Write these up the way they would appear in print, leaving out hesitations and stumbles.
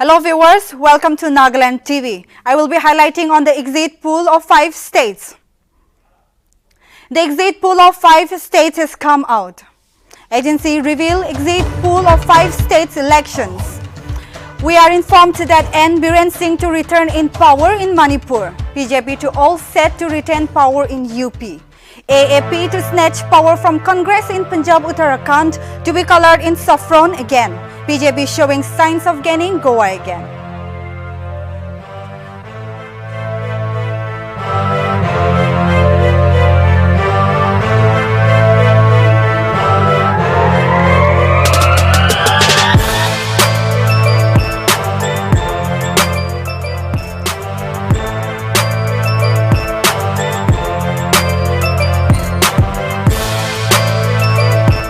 Hello viewers, welcome to Nltv. I will be highlighting on the exit poll of 5 states. The exit poll of 5 states has come out. Agency reveal exit poll of 5 states elections. We are informed that N. Biren Singh to return in power in Manipur. BJP to all set to retain power in UP. AAP to snatch power from Congress in Punjab, Uttarakhand to be colored in saffron again. BJP showing signs of gaining Goa again.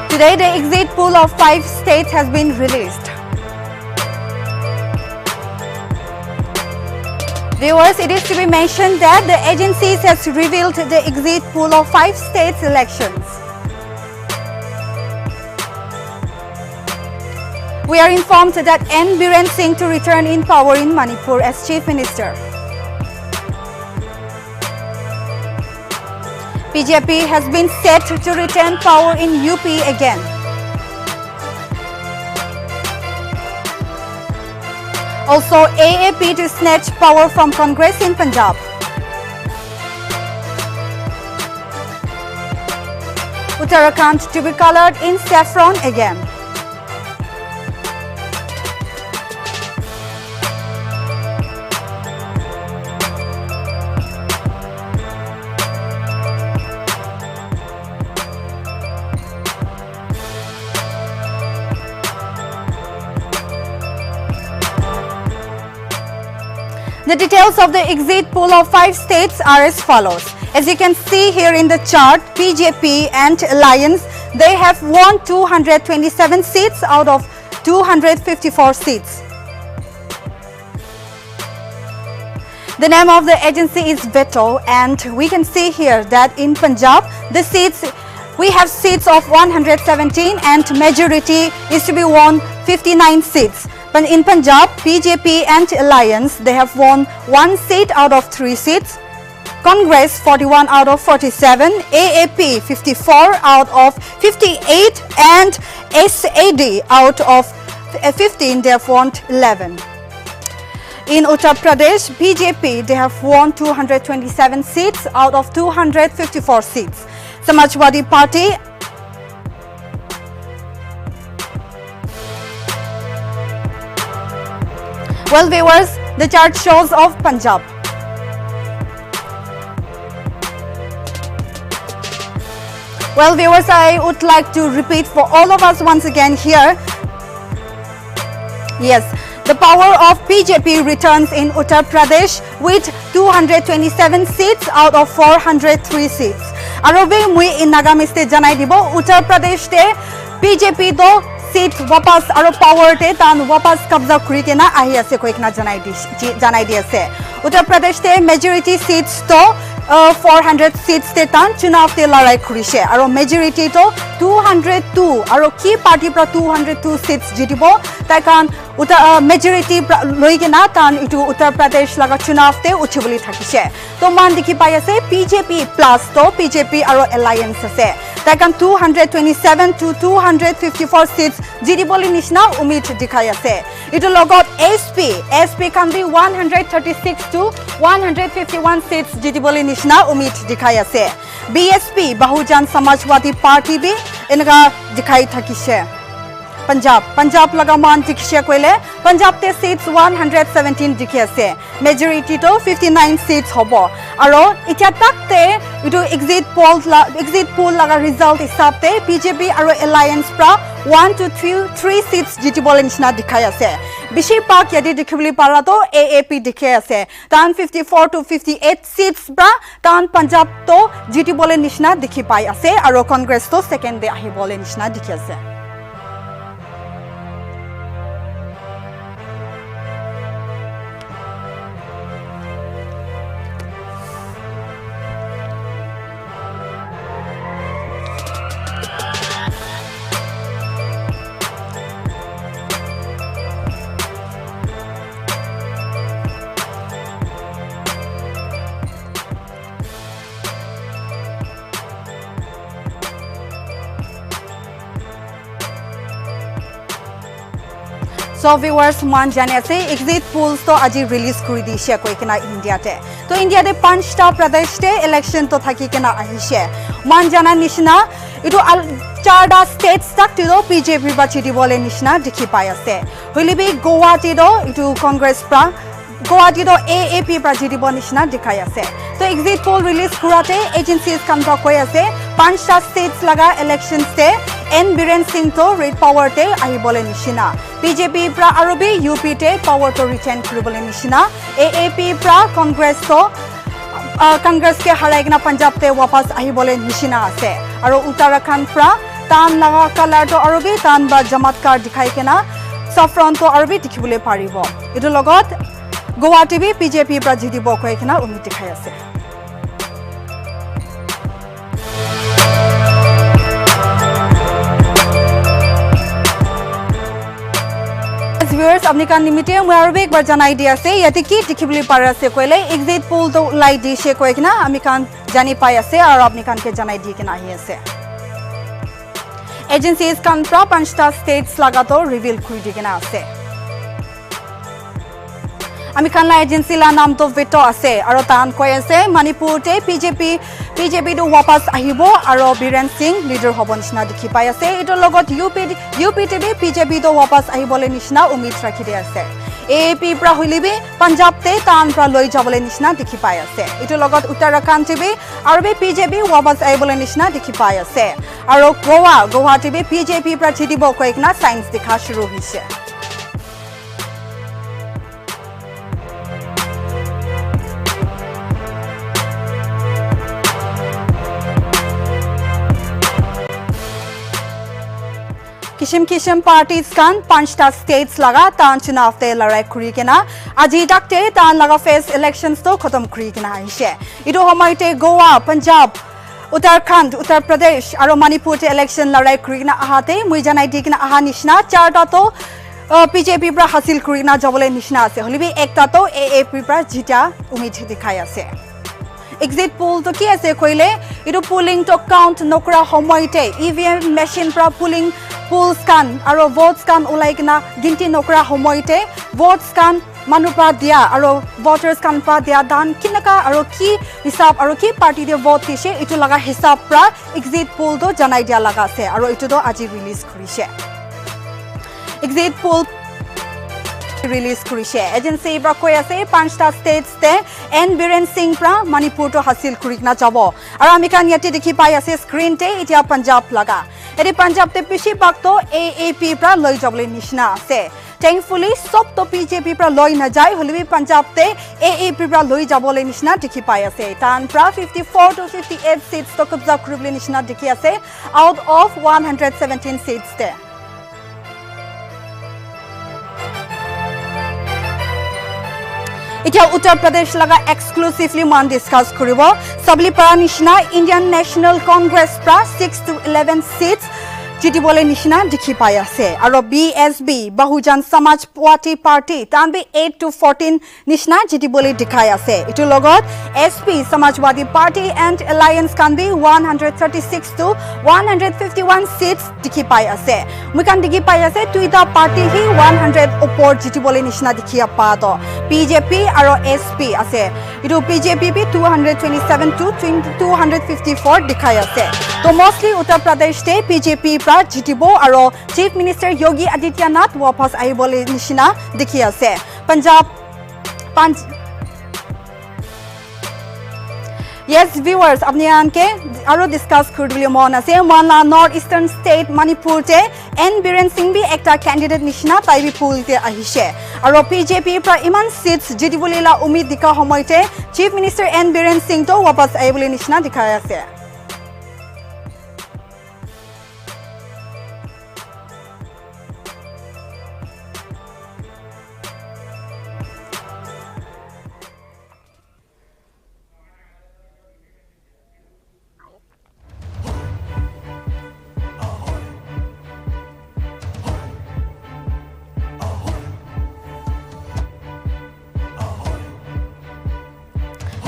Today, the exit poll of 5 states has been released. Viewers, it is to be mentioned that the agencies has revealed the exit poll of 5 states elections. We are informed that N. Biren Singh to return in power in Manipur as Chief Minister. BJP has been set to retain power in UP again. Also, AAP to snatch power from Congress in Punjab. Uttarakhand to be colored in saffron again. The details of the exit poll of 5 states are as follows. As you can see here in the chart, BJP and Alliance, they have won 227 seats out of 254 seats. The name of the agency is Veto, and we can see here that in Punjab, the seats, we have seats of 117 and majority is to be won 59 seats. But in Punjab, BJP and Alliance, they have won 1 seat out of 3 seats. Congress 41 out of 47, AAP 54 out of 58 and SAD out of 15, they have won 11. In Uttar Pradesh, BJP, they have won 227 seats out of 254 seats. Samajwadi Party, well viewers, the chart shows of Punjab. Well viewers, I would like to repeat for all of us once again here. Yes, the power of BJP returns in Uttar Pradesh with 227 seats out of 403 seats. Arobe mui in Nagamiste janai dibo Uttar Pradesh te BJP do seat wapas aro power te tan wapas kabza kuri ke na ahi ase ko ekna janai di ase. Uttar Pradesh te majority seats to 400 seats te tan chunav te larai kurise aro majority to 202 aro ki party pra 202 seats jitibo tai kan majority loi ke na tan itu Uttar Pradesh laga chunav te uchiboli thakise. To man dikhi pai ase BJP plus to BJP aro alliance ase. Takan 227 to 254 seats jitiboli nishna umid dikhai ase. Itu logot SP can be 136 to 151 seats jitiboli nishna umid dikhai ase. BSP Bahujan Samajwadi Party bi enka dikhai thakise. Punjab laga man dikhise koile Punjab te seats 117 dikhi ase. Majority to 59 seats hobo. Aro itya tak te itu exit poll laga result hisab te BJP aro alliance pra 1 to 3 seats jitibole nishna dikhai ase. Bishi pak yadi dikhibli para to AAP dikhe ase. Tan 54 to 58 seats pra tan Punjab to jitibole nishna dikhi pai ase aro Congress to second de ahibole nishna dikhi ase. So viewers man jane ase exit polls to aji release kuri dishe koi kena India te. To India de 5ta pradesh te election to thaki kena ahishe. Man jana nishna itu charda states tak to BJP ba chiti bole nishna dikhi pai ase. Hoilibi Goa ti do itu Congress pra Goa ti do AAP pra chiti bole nishna dikhai ase. To exit poll release kurate agencies kan ta koi ase 5ta states laga elections te N Biren Singh to red power te ahi bole nishina. BJP pra arobi UP te power to retain kuribole nishina. AAP pra Congress to Congress ke harai gna Punjab te wapas ahi bole nishina ase. Aro Uttarakhand pra tan laga color to arobi tan ba jamat kar dikhai kena saffron to arobi dikhibole paribo. Etu logot Goa TV BJP pra jidibo koi kena umid dikhai ase. Viewers apni kan nimite moi aru ek bar janai dia ase yate ki dikhibuli pare ase koile exit poll to lai dishe koi kina ami kan jani pai ase aru apni kan ke janai di kina ahi ase agencies kan pra 5ta states laga to reveal kuri di kina ase ami kan la agency la naam to veto ase aru tan koi ase Manipur te BJP to wapas ahibo aru Biren Singh leader hobon nishna dikhi pai ase eto logot UP te BJP to wapas ahibole nishna umid rakhi de ase AAP pra hoilibi Punjab te tan pra loi jabole nishna dikhi pai ase eto logot Uttarakhand te aru BJP wapas ahibole nishna dikhi pai ase aru Goa te BJP pra chidibo koi na signs dikha shuru hoise Kishim parties kan 5ta states laga tan chunav te larai kuri kena aji tak te tan laga face elections to khatam kuri kena aise idu homai te Goa Punjab Uttarakhand Uttar Pradesh aro Manipur te election larai kuri kena ahate mui janai di kena aha nishna charta to BJP pra hasil kuri kena jabole nishna ase holibi ekta to AAP pra jita umid dikhai ase exit poll to ki ase koile idu polling to count nokra homoite EVM machine pra polls kan aro votes kan ulai kena ginti nokra homoite votes kan manupa dia aro voters kan pa dia dan kinaka aro ki hisab aro ki party de vote tishe itu laga hisab pra exit poll to janai dia laga ase aro itu do aji release kurise exit poll release kurise agency pra koi ase 5ta states te N Biren Singh pra Manipur to hasil kurikna jabo aro ami kan yate dikhi pai ase screen te itia Punjab laga eri Punjab te pishi bak to AAP pra loi jabole nishna ase thankfully sob to BJP pra loi na jai holibi Punjab te AAP pra loi jabole nishna dikhi pai ase tan pra 54 to 58 seats to kabza kuribole nishna dikhi ase out of 117 seats te Itia Uttar Pradesh laga exclusively man discuss kuribo sabli para nishna Indian National Congress pra 6 to 11 seats jiti bole nishna dikhi pai ase aro BSB Bahujan Samaj Party tan bi 8 to 14 nishna jiti bole dikhai ase itu logot SP Samajwadi Party and Alliance kan bi 136 to 151 seats dikhi pai ase mukan dikhi pai ase tuita party hi 100 upor jiti bole nishna dikhi pa to BJP aro SP ase itu BJP bi 227 to 254 dikhai ase to mostly Uttar Pradesh te BJP pra jitibo aro Chief Minister Yogi Adityanath wapas ahibole nishina dikhi ase Yes viewers apni anke aro discuss kurduli mon ase manla North Eastern State Manipur te N Biren Singh bi ekta candidate nishina tai bi pool te ahishe aro BJP pra iman seats jitibole la umid dikha homoite Chief Minister N Biren Singh to wapas ahibole nishina dikhai ase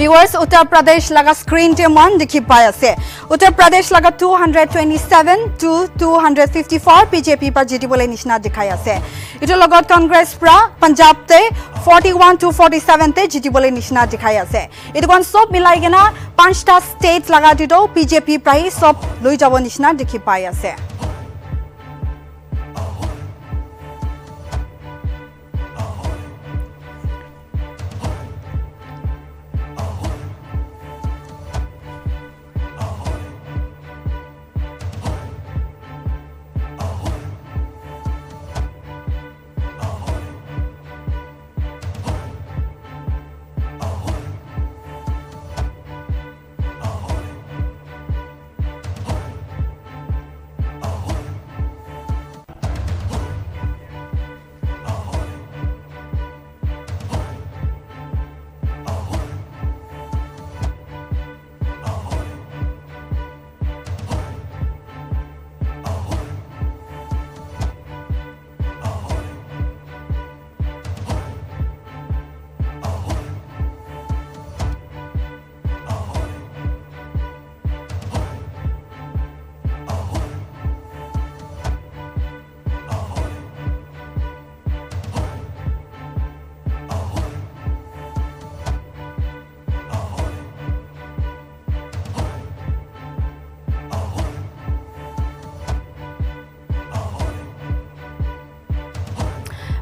Viewers, Uttar Pradesh laga screen te mon dikhi pai ase. Uttar Pradesh laga 227 to 254 BJP pa jitibole nishna dikhai ase. Itu logot Congress pra Punjab te 41 to 47 te jitibole nishna dikhai ase. Itu kon sob milai gena 5ta states laga dito BJP pra hi sob loi jabo nishna dikhi pai ase.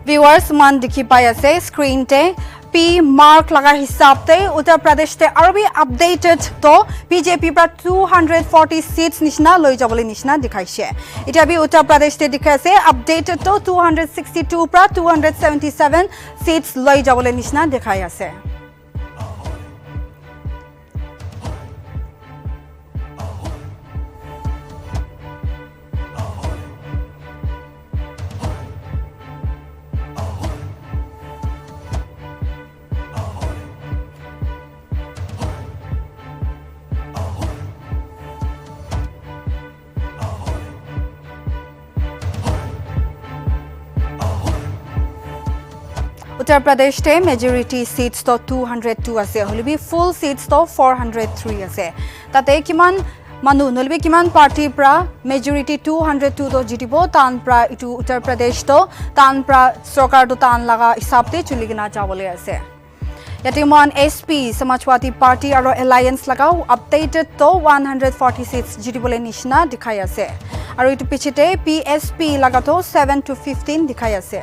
Viewers, man dikhi pai ase screen te P mark laga hisab te Uttar Pradesh te arbi updated to BJP pra 240 seats nishna loi jabole nishna dikhaise. Eta bi Uttar Pradesh te dikhaise updated to 262 pra 277 seats loi jabole nishna dikhai ase. Uttar Pradesh te majority seats to 202 ase holibi full seats to 403 ase tate kiman manu nolbi kiman party pra majority 202 to jitibo tan pra itu Uttar Pradesh to tan pra sarkar to tan laga hisab te chuligina jabole ase yate mon SP Samajwadi Party aro alliance lagao updated to 140 seats jitibole nishna dikhai ase aro itu pichite PSP lagato 7 to 15 dikhai ase.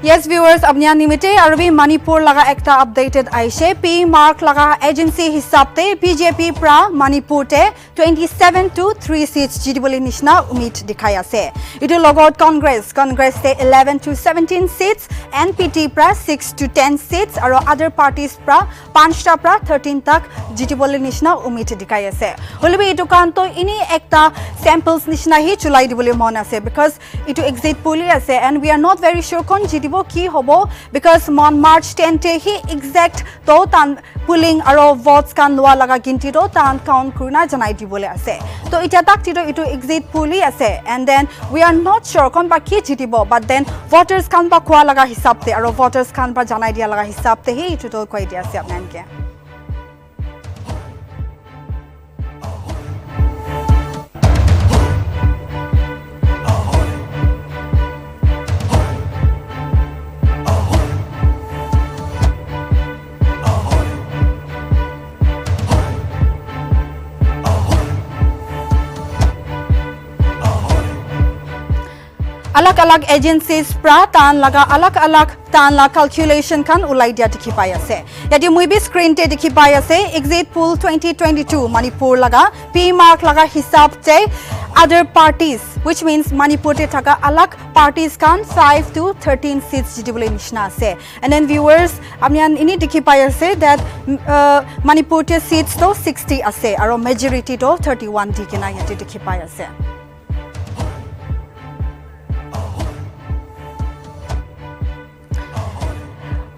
Yes viewers, abniya nimite arbi Manipur laga ekta updated aise P mark laga agency hisab te BJP pra Manipur te 27 to 3 seats jitibole nishna umid dikhai ase. Itu logot Congress te 11 to 17 seats, NPT pra 6 to 10 seats aro other parties pra 5ta pra 13 tak jitibole nishna umid dikhai ase. Holibi itu kanto ini ekta samples nishna hi chulai dibole mon ase because itu exit poll ase and we are not very sure kon ki hobo because on March 10 te hi exact to tan polling aro votes kan lwa laga ginti to tan count kurna janai dibole ase to eta tak tito itu exit poll ase and then we are not sure kon ba ki jitibo but then voters kan ba kwa laga hisab te aro voters kan ba janai dia laga hisab te hi itu to koi dia ase apnan ke. अलग-अलग agencies pra tan laga अलग-अलग tan la calculation kan ulai dia dikhi pai ase yati mui bi screen te dikhi pai ase exit poll 2022 Manipur laga P mark laga hisab te other parties which means Manipur te thaka alag parties kan 5 to 13 seats jitibole nishna ase and then viewers amyan ini dikhi pai ase that Manipur te seats to 60 ase aro majority to 31 dikena yati dikhi pai ase.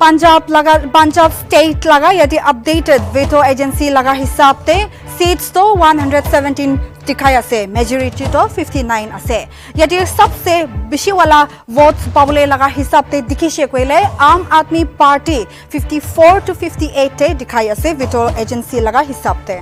Punjab state laga yati updated veto agency laga hisab te seats to 117 dikhai ase, majority to 59 ase. Yati sabse bishi wala votes pabule laga hisab te dikhishe koile Aam Aadmi Party 54 to 58 te dikhai ase veto agency laga hisab te.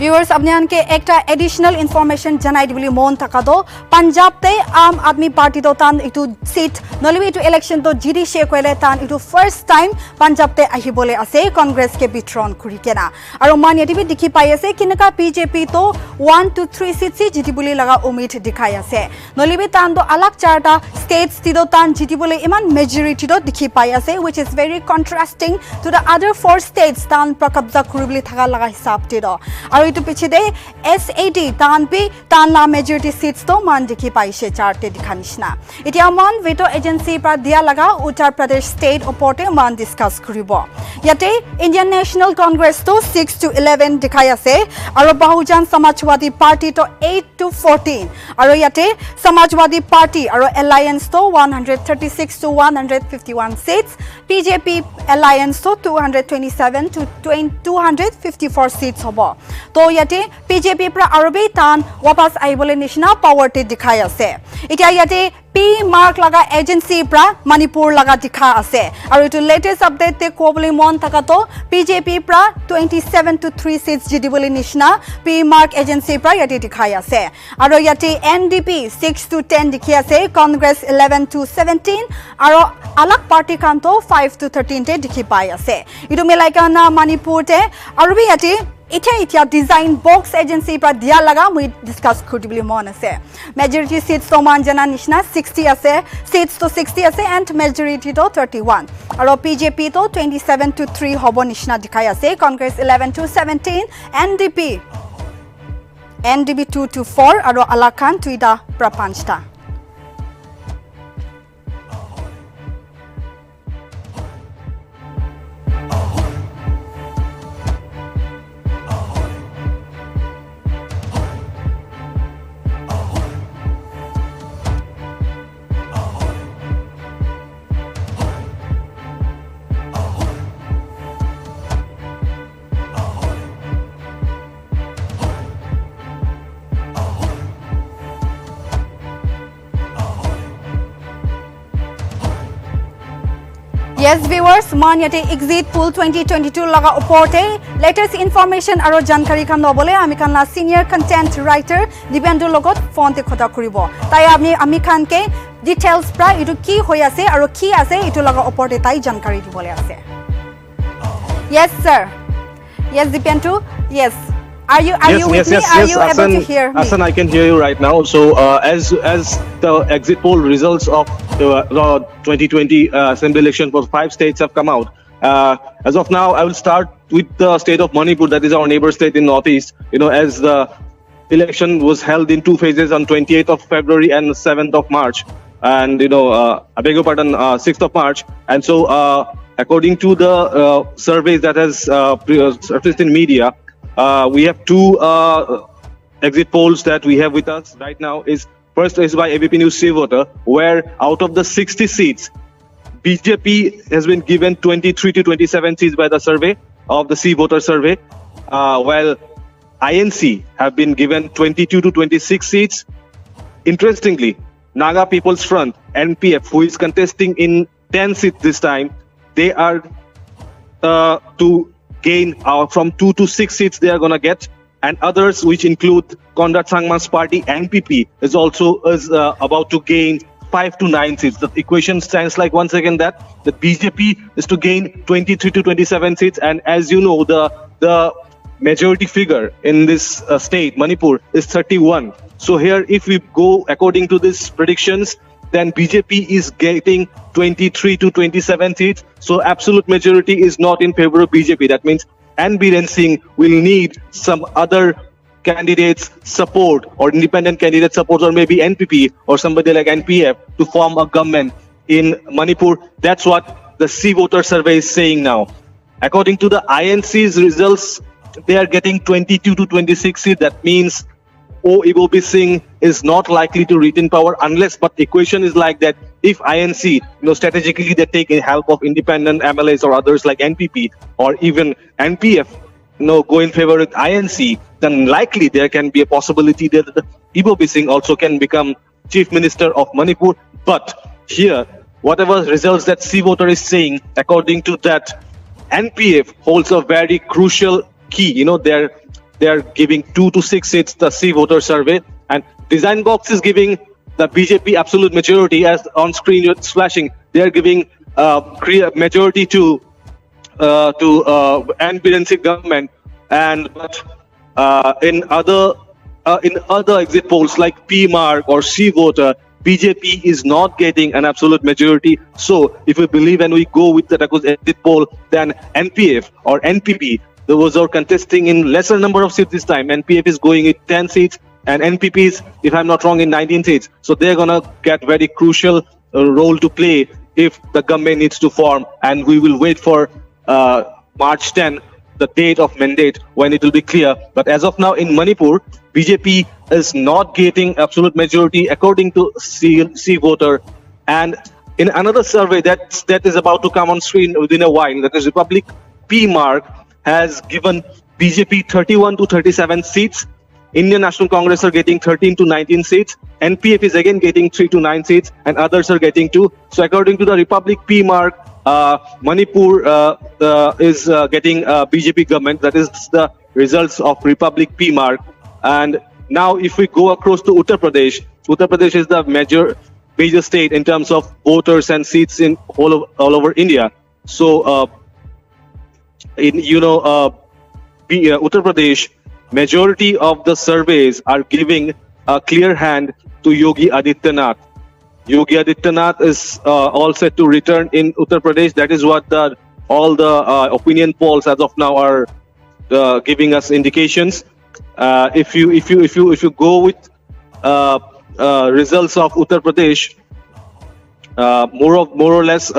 Viewers, apne ke ekta additional information janai dibuli mon thakado Punjab te Aam Aadmi Party to tan itu seat nolibi itu election to jiri she koile tan itu first time Punjab te ahibole ase Congress ke bitron khuri kena aru man yati bi dikhi pai ase kinaka BJP to 1 to 3 seats si jiti buli laga umid dikhai ase nolibi tan to alak charta states ti do tan jiti buli iman majority to dikhi pai ase which is very contrasting to the other 4 states tan prakabja khuribli thaka laga hisab ti do aru itu piche de SAT tan pi tan la majority seats to man dikhi paise charte dikhanishna etia man veto agency pra dia laga Uttar Pradesh state oporte man discuss kuribo yate Indian National Congress to 6 to 11 dikhai ase aru Bahujan Samajwadi Party to 8 to 14 aru yate Samajwadi Party aru Alliance to 136 to 151 seats BJP Alliance to 227 to 254 seats hobo to yate BJP pra arubi tan wapas aibole nishna power te dikhai ase etia yate P mark laga agency pra Manipur laga dikha ase aru itu latest update te kobli mon thakato BJP pra 27 to 3 seats jidibole nishna P mark agency pra yate dikhai ase aru yate NDP 6 to 10 dikhi ase Congress 11 to 17 aru alak party kan to 5 to 13 te dikhi pai ase itu milai kana Manipur te aru bi yate Itia design box agency pra dia laga we discuss khudibli mon ase majority seats to man jana nishna 60 ase seats to 60 ase and majority to 31 aro BJP to 27 to 3 hobo nishna dikhai ase Congress 11 to 17 NDP 2 to 4 aro Uttarakhand tuida pra 5 ta Yes viewers, man yate exit poll 2022 laga oporte latest information aro jankari kan lobole ami kan la senior content writer Dibyendu logot phone te khota kuribo tai ami kan ke details pra itu ki hoi ase aro ki ase itu laga oporte tai jankari dibole ase. Yes sir. Yes Dibyendu. Yes. Are you with me? Are you able to hear me? Hassan, I can hear you right now. So as the exit poll results of the 2020 assembly election for 5 states have come out, as of now, I will start with the state of Manipur, that is our neighbor state in northeast. You know, as the election was held in 2 phases on 28th of February and 7th of March, and I beg your pardon, 6th of March, and so according to the surveys that has surfaced in media. We have 2 exit polls that we have with us right now. First is by ABP News C Voter, where out of the 60 seats, BJP has been given 23 to 27 seats by the survey of the C Voter survey, while INC have been given 22 to 26 seats. Interestingly, Naga People's Front, NPF, who is contesting in 10 seats this time, they are to gain from 2 to 6 seats they are going to get, and others which include Conrad Sangma's party NPP is also about to gain 5 to 9 seats. The equation stands like once again that the BJP is to gain 23 to 27 seats, and as you know the majority figure in this state Manipur is 31. So here if we go according to these predictions, then BJP is getting 23 to 27 seats. So absolute majority is not in favor of BJP. That means N. Biren Singh will need some other candidates' support or independent candidate support, or maybe NPP or somebody like NPF to form a government in Manipur. That's what the C voter survey is saying now. According to the INC's results, they are getting 22 to 26 seats. That means O. Ibobi Singh is not likely to retain power unless, but the equation is like that. If INC, strategically they take help of independent MLAs or others like NPP or even NPF, go in favor with INC, then likely there can be a possibility that Ibobi Singh also can become Chief Minister of Manipur. But here, whatever results that C voter is saying, according to that, NPF holds a very crucial key. They're giving 2 to 6 seats, the C voter survey, and Design Box is giving the BJP absolute majority, as on screen it's flashing. They're giving majority to NPNC government, but in other exit polls like PMark or C voter, BJP is not getting an absolute majority. So if we believe and we go with the exit poll, then NPF or NPP, those are contesting in lesser number of seats this time. NPF is going with 10 seats and NPP is, if I'm not wrong, in 19 seats. So they're going to get very crucial role to play if the government needs to form. And we will wait for March 10, the date of mandate, when it will be clear. But as of now in Manipur, BJP is not getting absolute majority according to C voter. And in another survey that is about to come on screen within a while, that is Republic PMark, has given BJP 31 to 37 seats. Indian National Congress are getting 13 to 19 seats. NPF is again getting 3 to 9 seats, and others are getting 2. So according to the Republic PMark, Manipur is getting BJP government. That is the results of Republic PMark. And now if we go across to Uttar Pradesh is the major state in terms of voters and seats in all over India. So Uttar Pradesh, majority of the surveys are giving a clear hand to Yogi Adityanath. Yogi Adityanath is all set to return in Uttar Pradesh. That is what all the opinion polls as of now are giving us indications. If you go with results of Uttar Pradesh, more or less,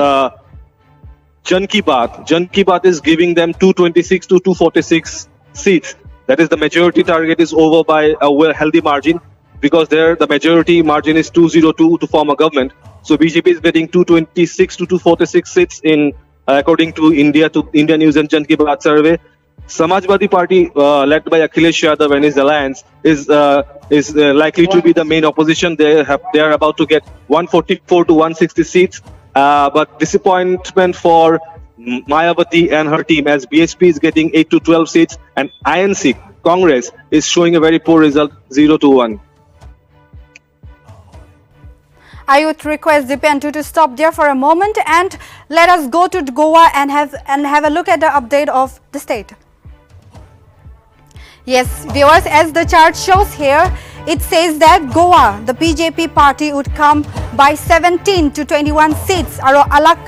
Jan Ki Baat is giving them 226 to 246 seats. That is, the majority target is over by a healthy margin, because there the majority margin is 202 to form a government. So BJP is getting 226 to 246 seats in according to India News and Jan Ki Baat survey. Samajwadi Party, led by Akhilesh Yadav and his alliance, is likely to be the main opposition. They are about to get 144 to 160 seats. But disappointment for Mayawati and her team, as BSP is getting 8 to 12 seats, and INC Congress is showing a very poor result, 0 to 1. I would request Dipendu to stop there for a moment and let us go to Goa and have a look at the update of the state. Yes, viewers, as the chart shows here, it says that Goa, the BJP party, would come by 17 to 21 seats. Aro Alak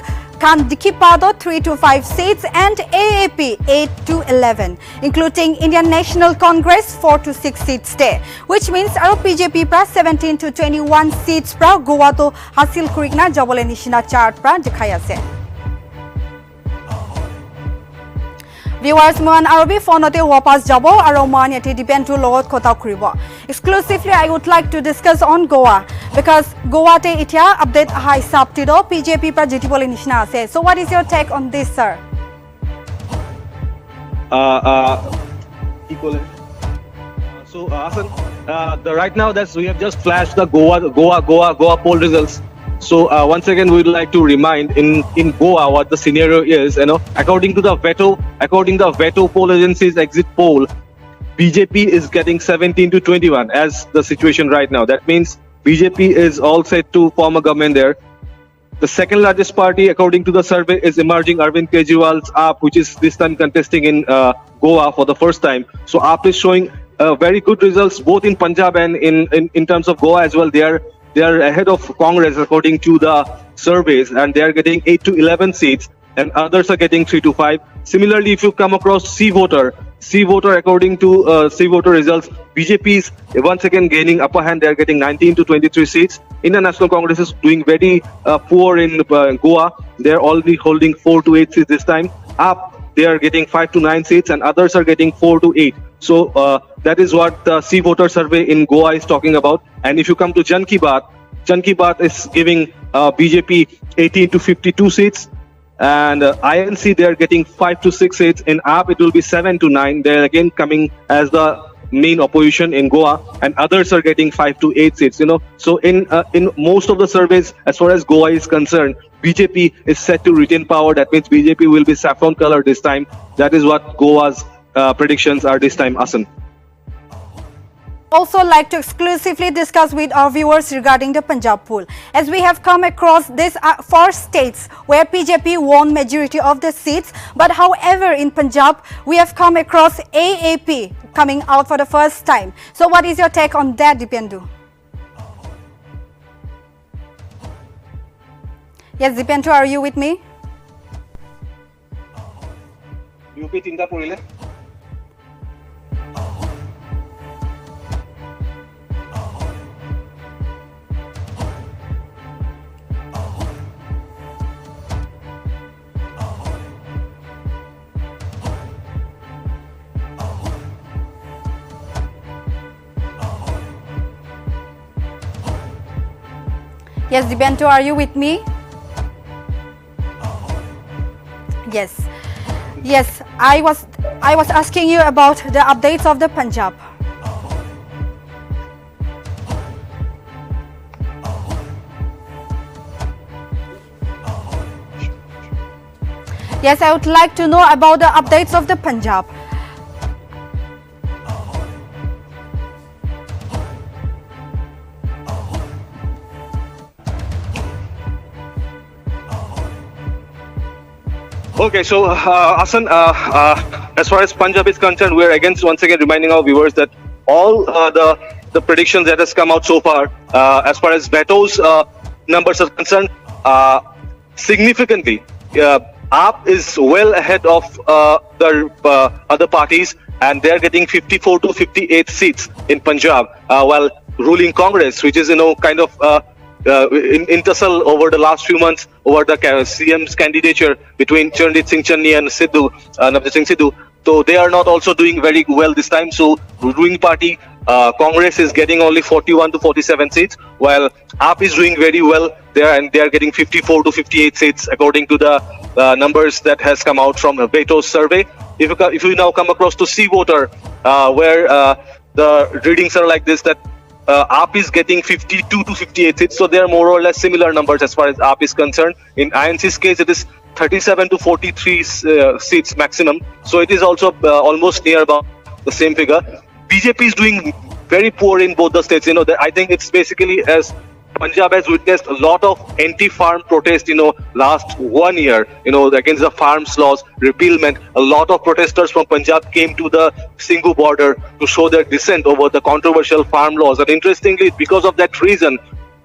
Khan Dikipado 3 to 5 seats, and AAP 8 to 11, including Indian National Congress 4 to 6 seats there, which means our BJP pra 17 to 21 seats pra Goa to hasil kurigna jabole nishina chart pra dikhai ase. Viewers, Mohan Arabi Fonote Wapas Jabo, Aroman Yeti Dipendu Logot Kota Kuribo. Exclusively, I would like to discuss on Goa, because Goa te itia update high saptido PJP pa jitibole nishna ase. So what is your take on this, sir? So Hasan, right now we have just flashed the Goa poll results. So once again, we would like to remind in Goa what the scenario is. According to the veto poll agency's exit poll, BJP is getting 17 to 21 as the situation right now. That means BJP is all set to form a government there. The second largest party, according to the survey, is emerging Arvind Kejriwal's AAP, which is this time contesting in Goa for the first time. So AAP is showing very good results both in Punjab and in terms of Goa as well. They are ahead of Congress according to the surveys, and they are getting 8 to 11 seats, and others are getting 3 to 5. Similarly, if you come across C voter according to C voter results, BJP is once again gaining upper hand. They are getting 19 to 23 seats. Indian National Congress is doing very poor in Goa. They're already holding 4 to 8 seats this time. Up, they are getting 5 to 9 seats, and others are getting 4 to 8. So that is what the C voter survey in Goa is talking about. And if you come to Jan Ki Baat is giving BJP 18 to 52 seats. And INC, they are getting 5 to 6 seats. In AAP, it will be 7 to 9. They're again coming as the main opposition in Goa, and others are getting 5 to 8 seats. So in most of the surveys, as far as Goa is concerned, BJP is set to retain power. That means BJP will be saffron color this time. That is what Goa's predictions are this time, Asan. Also like to exclusively discuss with our viewers regarding the Punjab poll, as we have come across these 4 states where BJP won majority of the seats, but however in Punjab we have come across AAP coming out for the first time. So what is your take on that, Dipendu? Yes, Dipendu, are you with me? UP tinta porile. Yes, Dipendu, are you with me? Yes, I was asking you about the updates of the Punjab. Yes, I would like to know about the updates of the Punjab. Okay, so Asan, as far as Punjab is concerned, we're again once again reminding our viewers that all the predictions that has come out so far, as far as vetoes numbers are concerned, significantly, AAP is well ahead of the other parties, and they're getting 54 to 58 seats in Punjab, while ruling Congress, which is kind of in tussle over the last few months over the CM's candidature between Charanjit Singh Channi and Navjot Singh Sidhu. So they are not also doing very well this time. So ruling party Congress is getting only 41 to 47 seats, while AAP is doing very well there, and they are getting 54 to 58 seats according to the numbers that has come out from Beto's survey. If you now come across to C voter, where the readings are like this, that AAP is getting 52 to 58 seats, so they are more or less similar numbers as far as AAP is concerned. In INC's case, it is 37 to 43 seats maximum, so it is also almost near about the same figure. BJP is doing very poor in both the states. I think it's basically as Punjab has witnessed a lot of anti-farm protest, last 1 year, against the farms laws repealment. A lot of protesters from Punjab came to the Singhu border to show their dissent over the controversial farm laws. And interestingly, because of that reason,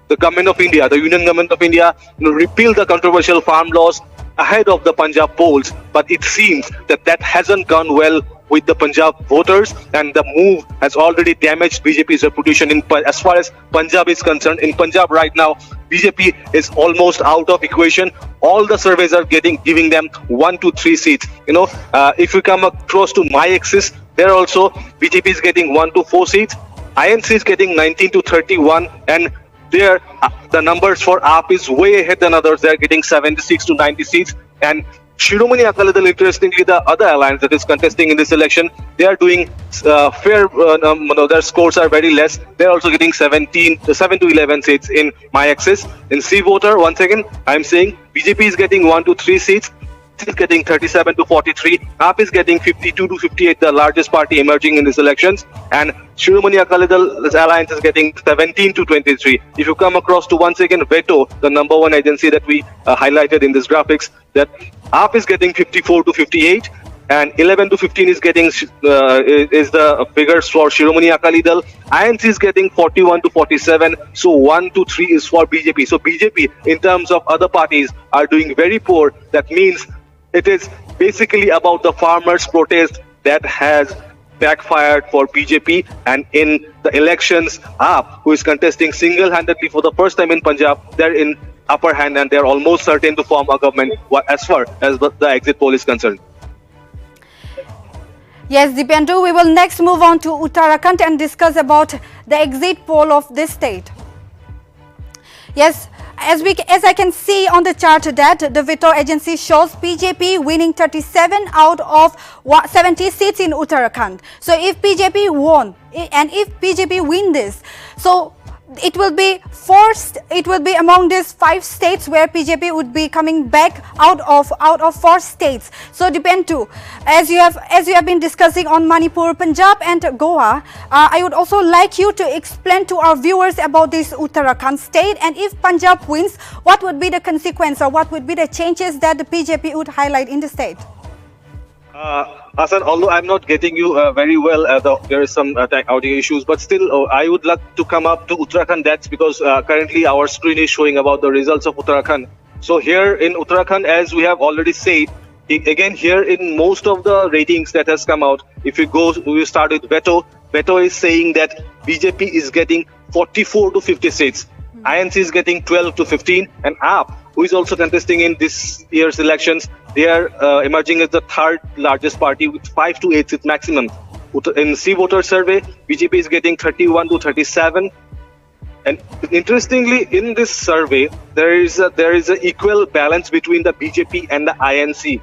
the government of India, the Union Government of India, repealed the controversial farm laws ahead of the Punjab polls. But it seems that hasn't gone well with the Punjab voters, and the move has already damaged BJP's reputation as far as Punjab is concerned. In Punjab right now, BJP is almost out of equation. All the surveys are giving them 1 to 3 seats. If you come across to my axis, there also BJP is getting 1 to 4 seats. INC is getting 19 to 31, and there the numbers for AAP is way ahead than others. They are getting 76 to 90 seats, and Shiromani Akali Dal, interestingly, the other alliance that is contesting in this election, they are doing fair. Their scores are very less. They are also getting 7 to 11 seats in my axis. In C voter, once again, I am saying BJP is getting 1 to 3 seats. Is getting 37 to 43. AAP is getting 52 to 58, the largest party emerging in these elections, and Shiromani Akali Dal's alliance is getting 17 to 23. If you come across to once again Veto, the number one agency that we highlighted in this graphics, that AAP is getting 54 to 58, and 11 to 15 is getting is the figures for Shiromani Akali Dal. INC is getting 41 to 47, so 1 to 3 is for BJP. So BJP, in terms of other parties, are doing very poor. That means it is basically about the farmers' protest that has backfired for BJP, and in the elections, AAP, who is contesting single-handedly for the first time in Punjab, they're in upper hand and they're almost certain to form a government as far as the exit poll is concerned. Yes, Dipendu, we will next move on to Uttarakhand and discuss about the exit poll of this state. Yes, as I can see on the chart that the Vitor agency shows BJP winning 37 out of 70 seats in Uttarakhand. So if BJP won, and if BJP win this, so it will be among these 5 states where BJP would be coming back out of 4 states. So Dipendu, as you have been discussing on Manipur, Punjab and Goa, I would also like you to explain to our viewers about this Uttarakhand state, and if Punjab wins, what would be the consequence or what would be the changes that the BJP would highlight in the state? Hassan, although I'm not getting you very well, there is some audio issues, but still I would like to come up to Uttarakhand. That's because currently our screen is showing about the results of Uttarakhand. So here in Uttarakhand, as we have already said, again here in most of the ratings that has come out, if we start with Veto is saying that BJP is getting 44 to 50 seats. INC is getting 12 to 15, and AAP, who is also contesting in this year's elections, they are emerging as the 3rd largest party with 5 to 8 seats maximum. In C voter survey, BJP is getting 31 to 37. And interestingly, in this survey, there is an equal balance between the BJP and the INC.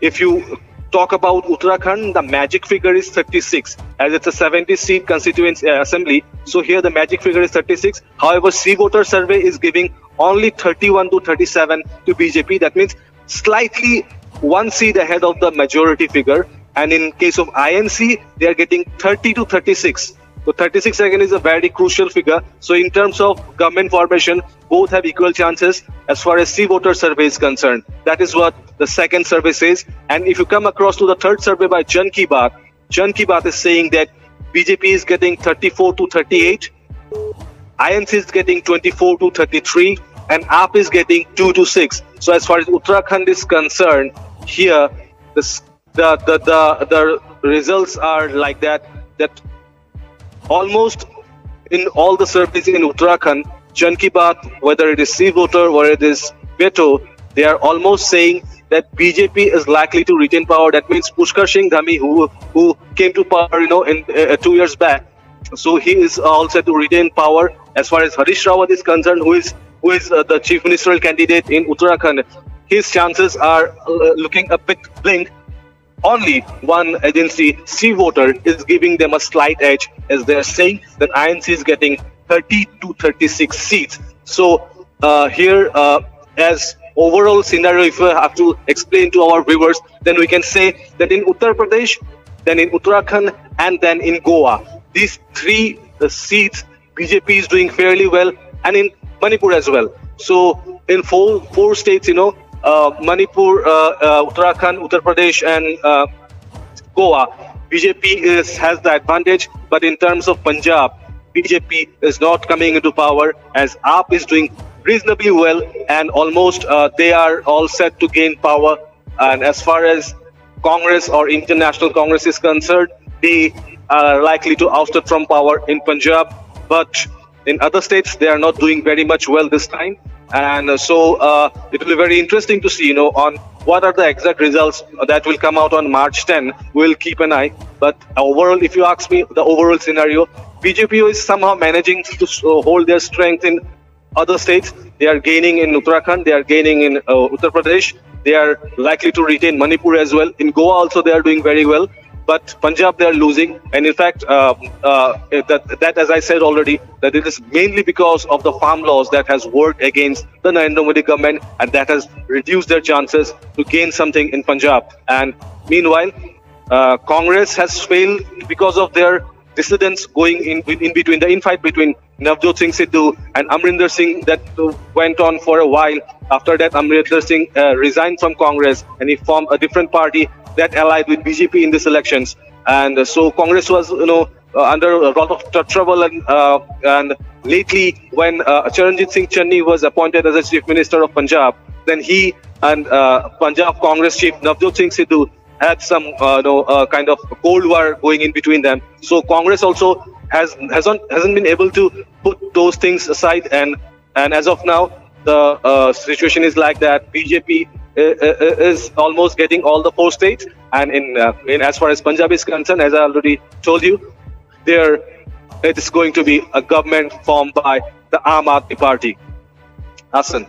If you talk about Uttarakhand, the magic figure is 36, as it's a 70-seat constituency assembly. So here the magic figure is 36. However, C voter survey is giving only 31 to 37 to BJP. That means slightly 1 seat ahead of the majority figure. And in case of INC, they are getting 30 to 36. So 36 again is a very crucial figure. So in terms of government formation, both have equal chances as far as C voter survey is concerned. That is what the second survey says. And if you come across to the third survey by Jan Ki Baat is saying that BJP is getting 34 to 38, INC is getting 24 to 33, and AAP is getting 2 to 6. So as far as Uttarakhand is concerned, here the results are like that almost in all the surveys in Uttarakhand, Jan Ki Baat, whether it is C voter, whether it is Veto, they are almost saying that BJP is likely to retain power. That means Pushkar Singh Dhami, who came to power, in 2 years back, so he is all set to retain power. As far as Harish Rawat is concerned, who is the chief ministerial candidate in Uttarakhand, his chances are looking a bit blink. Only one agency, C voter, is giving them a slight edge, as they are saying that INC is getting 30 to 36 seats. So here, as overall scenario, if we have to explain to our viewers, then we can say that in Uttar Pradesh, then in Uttarakhand, and then in Goa, these 3 seats, BJP is doing fairly well, and in Manipur as well. So in four states, Manipur, Uttarakhand, Uttar Pradesh, and Goa, BJP has the advantage. But in terms of Punjab, BJP is not coming into power, as AAP is doing reasonably well, and almost they are all set to gain power. And as far as Congress or International Congress is concerned, they are likely to ousted from power in Punjab. But in other states, they are not doing very much well this time. And so it will be very interesting to see, on what are the exact results that will come out on March 10. We'll keep an eye. But overall, if you ask me, the overall scenario, BJP is somehow managing to hold their strength in other states. They are gaining in Uttarakhand. They are gaining in Uttar Pradesh. They are likely to retain Manipur as well. In Goa also, they are doing very well. But Punjab, they are losing. And in fact, that, as I said already, that it is mainly because of the farm laws that has worked against the Narendra Modi government, and that has reduced their chances to gain something in Punjab. And meanwhile, Congress has failed because of their dissidents going in between, the infight between Navjot Singh Sidhu and Amrinder Singh that went on for a while. After that, Amrinder Singh resigned from Congress, and he formed a different party that allied with BJP in these elections. And so Congress was, under a lot of trouble. And lately, when Charanjit Singh Channi was appointed as a chief minister of Punjab, then he and Punjab Congress chief Navjot Singh Sidhu had some kind of cold war going in between them. So Congress also hasn't been able to put those things aside, and as of now the situation is like that. BJP is almost getting all the 4 states, and in as far as Punjab is concerned, as I already told you, it is going to be a government formed by the Aam Aadmi Party. Hassan.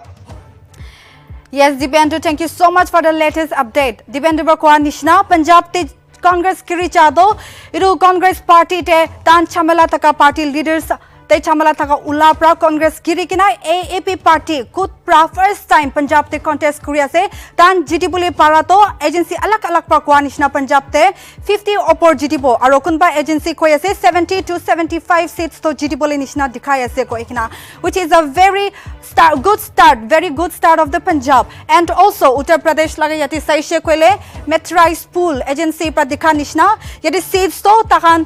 Yes, Dibendu, thank you so much for the latest update. Dibendu Bakwa Nishna, Punjab te Congress kiri chado, iru Congress party te tan chamala taka party leaders te chamala taka ula pra Congress kiri kina AAP party kut pra first time Punjab te contest kuri ase tan jitibuli parato agency alak pra kwa nishna Punjab te 50 opor jitibo aro kunba agency koi ase 70 to 75 seats to jitibuli nishna dikhai ase koi kina, which is a very very good start of the Punjab. And also Uttar Pradesh laga yati saishe koile metrized pool agency pra dikha nishna yati seats to takan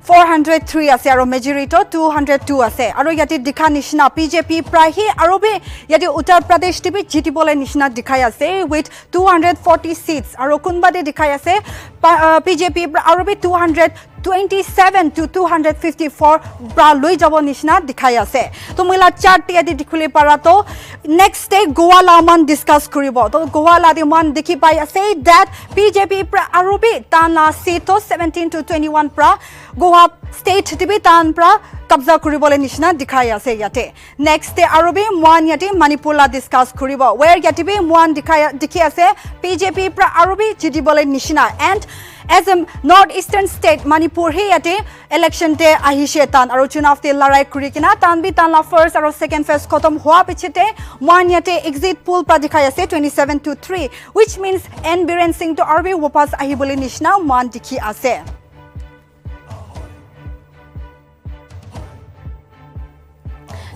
403 ase aro majority 202 ase aro yati dikha nishna BJP prahi aro be yati Uttar Pradesh tibi jitibole nishna dikhai ase with 240 seats aro kunba de dikhai ase BJP aro be 227 to 254 bra loi jabo nishna dikhai ase. To moila chart ti adi dikhule para to next day Goa la man discuss kuribo to Goa la di man dikhi pai ase that BJP pra aro be tan la seat to 17 to 21 pra Goa state tibi tan pra kabza kuribole nishna dikhai ase yate. Next day aro be moan yate Manipur la discuss kuribo where yate be moan dikhi ase BJP pra aro be jitibole nishna. And as a northeastern state Manipur he yate election te ahishe tan aro chunav te larai kuri kina tan bi tan la first aro second phase khotom hua pichete moan yate exit poll pra dikhai ase 27 to 3, which means N Biren Singh to arbi wapas ahibole nishna moan dikhi ase.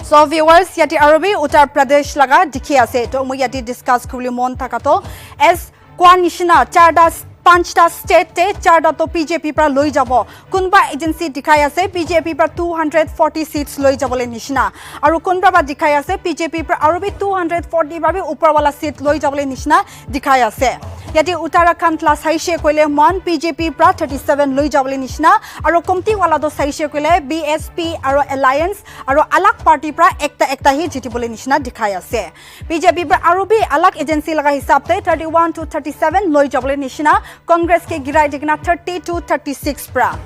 So viewers, yati arabi Uttar Pradesh laga dikhi ase to moi yati discuss kurli mon thakato as kwa nishna charda 5ta state te charda to BJP pra loi jabo kunba agency dikhai ase BJP pra 240 seats loi jabole nishna aru kunba ba dikhai ase BJP pra aru bi 240 ba bi upar wala seat loi jabole nishna dikhai ase. Yati Uttarakhand la saishe koile mon BJP pra 37 loi jabole nishna aru komti wala do saishe koile BSP aru alliance aru alak party pra ekta hi jitibole nishna dikhai ase. BJP pra aru bi alak agency laga hisab te 31 to 37 loi jabole nishna Congress ke girai dikna 30 to 36 pra.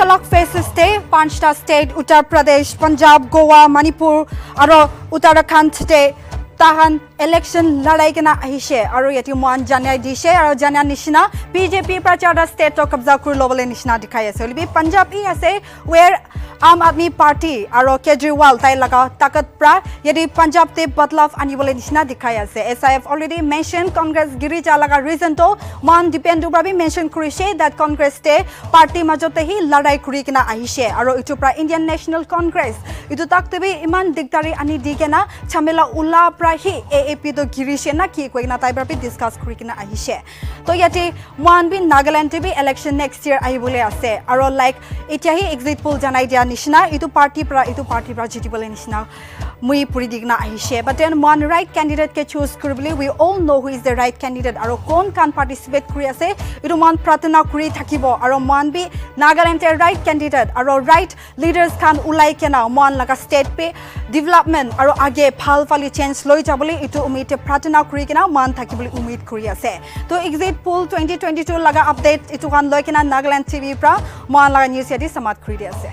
Alak phases te 5ta state Uttar Pradesh, Punjab, Goa, Manipur aro Uttarakhand te tahan election ladai kena ahishe aro yati moan janai dishe aro janai nishna BJP pra 4ta state to kabza kur lobole nishna dikhai ase libi Punjab hi ase where Aam Aadmi Party aro Kejriwal tai laga takat pra yadi Punjab te badlav anibole nishna dikhai ase. As I have already mentioned, Congress giri ja laga reason to man Dipendu pra bi mention kurishe that Congress te party majote hi ladai kuri kena ahishe aro itu pra Indian National Congress itu tak te bi iman digdari ani digena chamela ula pra hi AAP to girishe na ki koina tai pra bi discuss kuri kena ahishe. To yati man bi Nagaland te bi election next year ahibole ase aro like etia hi exit poll janai dia nishna itu party pra jitibole nishna mui puri digna ahishe. But then one right candidate ke choose kuribli we all know who is the right candidate aro kon kan participate kuri ase itu man pratana kuri thakibo aro man bi Nagaland te right candidate aro right leaders kan ulai kena man laga state pe development aro age phal fali change loi jabole itu umid te pratana kuri kena man thakiboli umid kuri ase. To exit poll 2022 laga update itu kan loi kena Nagaland TV pra man laga news yadi samat kuri ase.